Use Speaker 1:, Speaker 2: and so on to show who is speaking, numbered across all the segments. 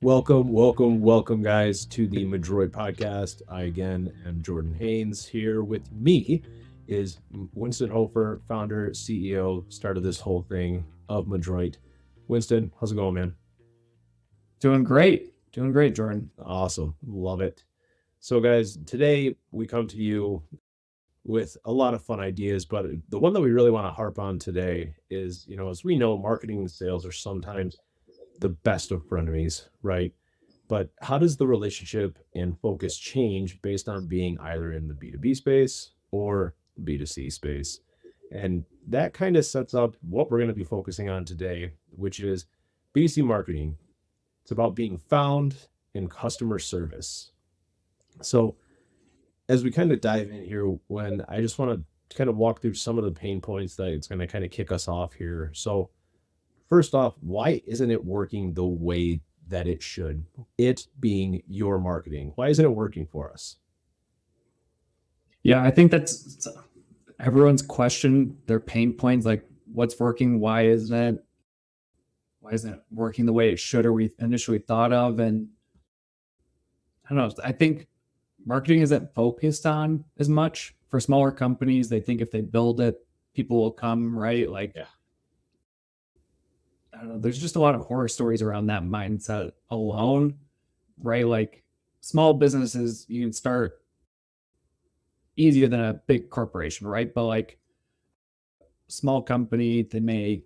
Speaker 1: Welcome, guys, to the Madroit podcast. I again am Jordan Haynes. Here with me is Winston Hofer, founder, CEO, started this whole thing of Madroit. Winston, how's it going, man?
Speaker 2: Doing great. Doing great, Jordan.
Speaker 1: Awesome. Love it. So, guys, today we come to you with a lot of fun ideas, but the one that we really want to harp on today is, as we know, marketing and sales are sometimes the best of frenemies, right? But how does the relationship and focus change based on being either in the B2B space or B2C space? And that kind of sets up what we're going to be focusing on today, which is B2C marketing. It's about being found and customer service. So, as we kind of dive in here, when I just want to kind of walk through some of the pain points that it's going to kind of kick us off here. So, first off, why isn't it working the way that it should? It being your marketing. Why isn't it working for us?
Speaker 2: Yeah, I think that's everyone's question, their pain points, like what's working, why isn't it working the way it should or we initially thought of? And I don't know, I think marketing isn't focused on as much for smaller companies. They think if they build it, people will come, right? Like,
Speaker 1: Yeah.
Speaker 2: I don't know, there's just a lot of horror stories around that mindset alone, right? Like small businesses, you can start easier than a big corporation, right? But like small company, they may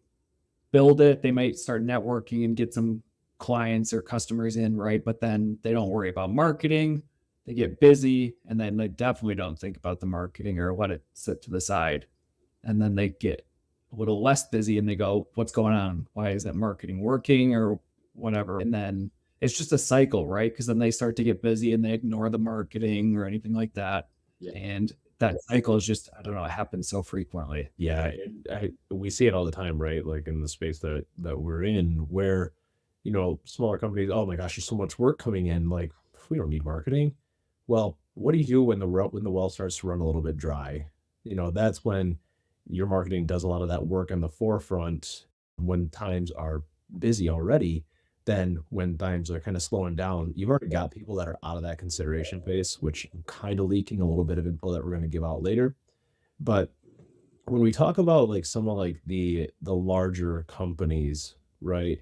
Speaker 2: build it, they might start networking and get some clients or customers in, right? But then they don't worry about marketing. They get busy and then they definitely don't think about the marketing or let it sit to the side. And then they get a little less busy and they go, what's going on? Why isn't marketing working or whatever? And then it's just a cycle, right? Because then they start to get busy and they ignore the marketing or anything like that.
Speaker 1: Yeah.
Speaker 2: And that cycle is just, I don't know, it happens so frequently.
Speaker 1: Yeah, we see it all the time, right? Like in the space that we're in, where smaller companies, oh my gosh, there's so much work coming in. Like we don't need marketing. Well, what do you do when the well starts to run a little bit dry? That's when your marketing does a lot of that work on the forefront. When times are busy already, then when times are kind of slowing down, you've already got people that are out of that consideration phase, which I'm kind of leaking a little bit of info that we're going to give out later. But when we talk about like some of like the larger companies, right?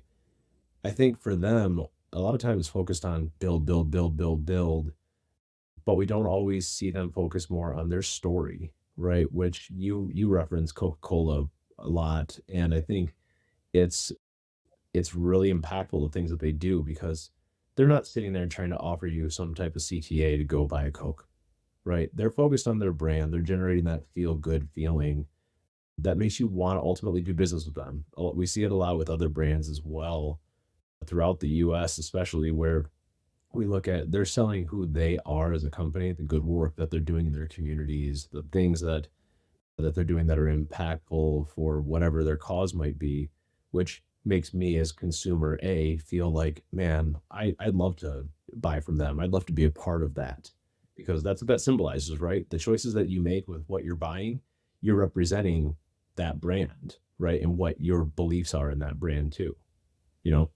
Speaker 1: I think for them, a lot of times focused on build, but we don't always see them focus more on their story, right? Which you reference Coca-Cola a lot, and I think it's it's really impactful the things that they do because they're not sitting there trying to offer you some type of CTA to go buy a Coke, right? They're focused on their brand. They're generating that feel good feeling that makes you want to ultimately do business with them. We see it a lot with other brands as well throughout the US, especially where we look at they're selling who they are as a company, the good work that they're doing in their communities, the things that they're doing that are impactful for whatever their cause might be, which makes me as consumer A feel like, man, I'd love to buy from them. I'd love to be a part of that because that's what that symbolizes, right? The choices that you make with what you're buying, you're representing that brand, right? And what your beliefs are in that brand too, you know?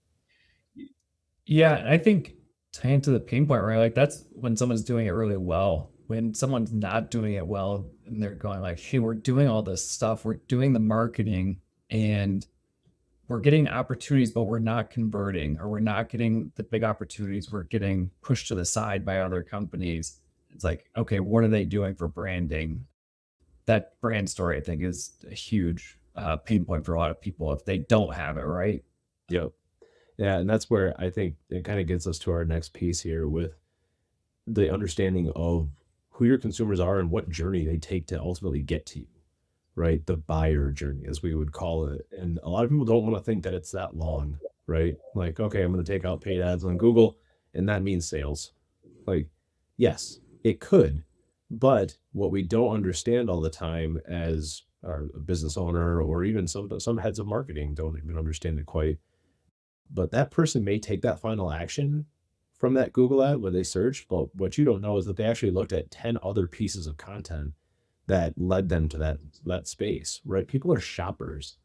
Speaker 2: Yeah, I think tying to the pain point, right? Like that's when someone's doing it really well. When someone's not doing it well and they're going like, hey, we're doing all this stuff, we're doing the marketing and we're getting opportunities, but we're not converting or we're not getting the big opportunities. We're getting pushed to the side by other companies. It's like, okay, what are they doing for branding? That brand story, I think, is a huge pain point for a lot of people if they don't have it, right?
Speaker 1: Yep. Yeah. And that's where I think it kind of gets us to our next piece here with the understanding of who your consumers are and what journey they take to ultimately get to you, right? The buyer journey, as we would call it. And a lot of people don't want to think that it's that long, right? Like, okay, I'm going to take out paid ads on Google and that means sales. Like, yes, it could. But what we don't understand all the time as a business owner or even some heads of marketing don't even understand it quite. But that person may take that final action from that Google ad where they searched. But what you don't know is that they actually looked at 10 other pieces of content that led them to that space, right? People are shoppers.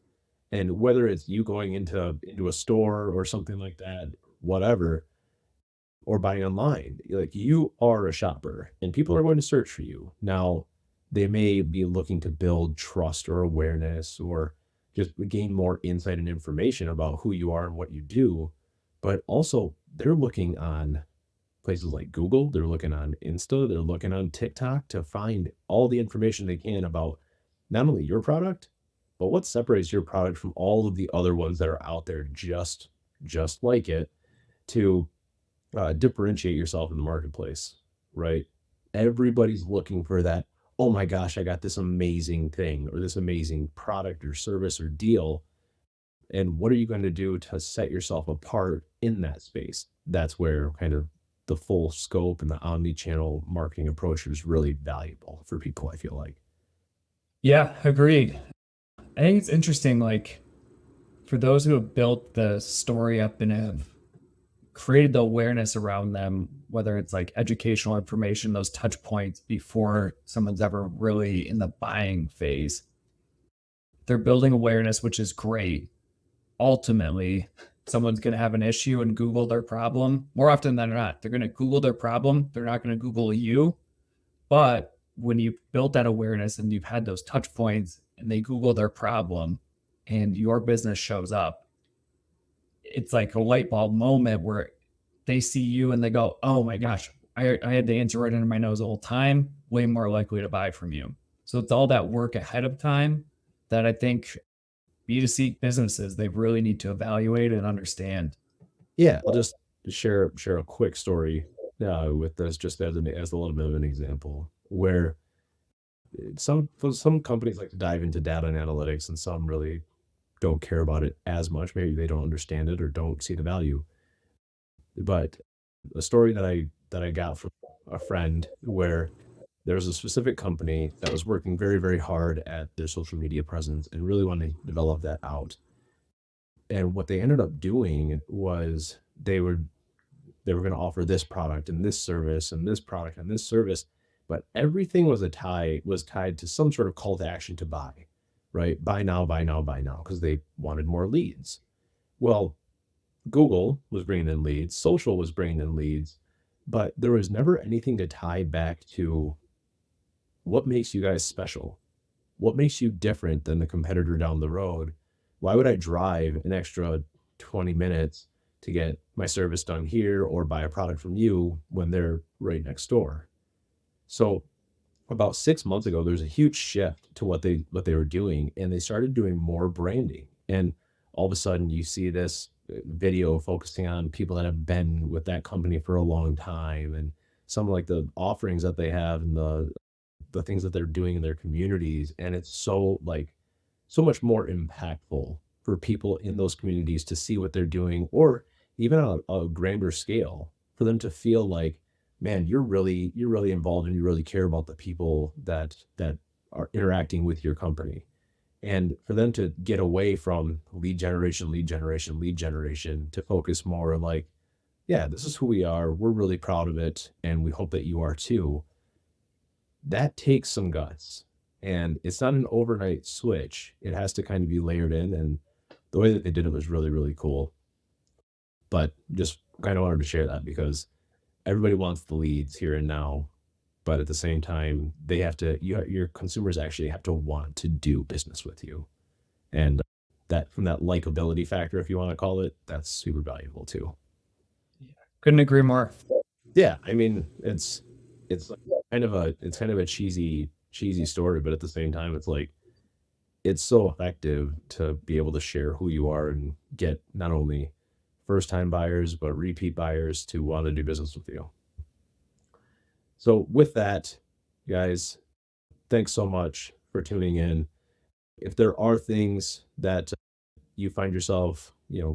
Speaker 1: And whether it's you going into a store or something like that, whatever, or buying online. Like you are a shopper and people are going to search for you. Now, they may be looking to build trust or awareness or just gain more insight and information about who you are and what you do. But also, they're looking on places like Google, they're looking on Insta, they're looking on TikTok to find all the information they can about not only your product, but what separates your product from all of the other ones that are out there just like it to differentiate yourself in the marketplace, right? Everybody's looking for that. Oh my gosh, I got this amazing thing or this amazing product or service or deal. And what are you going to do to set yourself apart in that space? That's where kind of the full scope and the omni-channel marketing approach is really valuable for people, I feel like.
Speaker 2: Yeah, agreed. I think it's interesting, like for those who have built the story up and have created the awareness around them, whether it's like educational information, those touch points before someone's ever really in the buying phase, they're building awareness, which is great. Ultimately, someone's going to have an issue and Google their problem. More often than not, they're going to Google their problem. They're not going to Google you. But when you've built that awareness and you've had those touch points and they Google their problem and your business shows up, it's like a light bulb moment where they see you and they go, oh my gosh, I had the answer right under my nose the whole time, way more likely to buy from you. So it's all that work ahead of time that I think B2C businesses, they really need to evaluate and understand.
Speaker 1: Yeah, I'll just share a quick story with this just as a little bit of an example where some companies like to dive into data and analytics and some really don't care about it as much. Maybe they don't understand it or don't see the value. But a story that I got from a friend where there was a specific company that was working very, very hard at their social media presence and really wanted to develop that out. And what they ended up doing was they were going to offer this product and this service and this product and this service, but everything was tied to some sort of call to action to buy, right? Buy now, buy now, buy now, because they wanted more leads. Well, Google was bringing in leads, social was bringing in leads, but there was never anything to tie back to what makes you guys special? What makes you different than the competitor down the road? Why would I drive an extra 20 minutes to get my service done here or buy a product from you when they're right next door? So about 6 months ago, there's a huge shift to what they were doing, and they started doing more branding. And all of a sudden, you see this video focusing on people that have been with that company for a long time, and some like the offerings that they have and the things that they're doing in their communities, and it's so much more impactful for people in those communities to see what they're doing, or even on a grander scale, for them to feel like, man, you're really involved and you really care about the people that are interacting with your company. And for them to get away from lead generation, lead generation, lead generation to focus more on like, yeah, this is who we are. We're really proud of it. And we hope that you are too. That takes some guts. And it's not an overnight switch. It has to kind of be layered in. And the way that they did it was really, really cool. But just kind of wanted to share that because everybody wants the leads here and now. But at the same time, they have to, your consumers actually have to want to do business with you. And that from that likability factor, if you want to call it, that's super valuable too.
Speaker 2: Couldn't agree more.
Speaker 1: Yeah, I mean, it's like it's kind of a cheesy story, but at the same time, it's like it's so effective to be able to share who you are and get not only first time buyers but repeat buyers to want to do business with you. So with that, guys, thanks so much for tuning in. If there are things that you find yourself,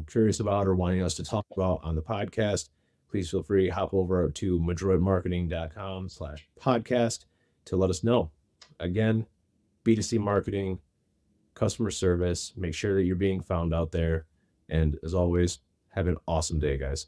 Speaker 1: curious about or wanting us to talk about on the podcast, please feel free to hop over to madroitmarketing.com/podcast to let us know. Again, B2C marketing, customer service, make sure that you're being found out there. And as always, have an awesome day, guys.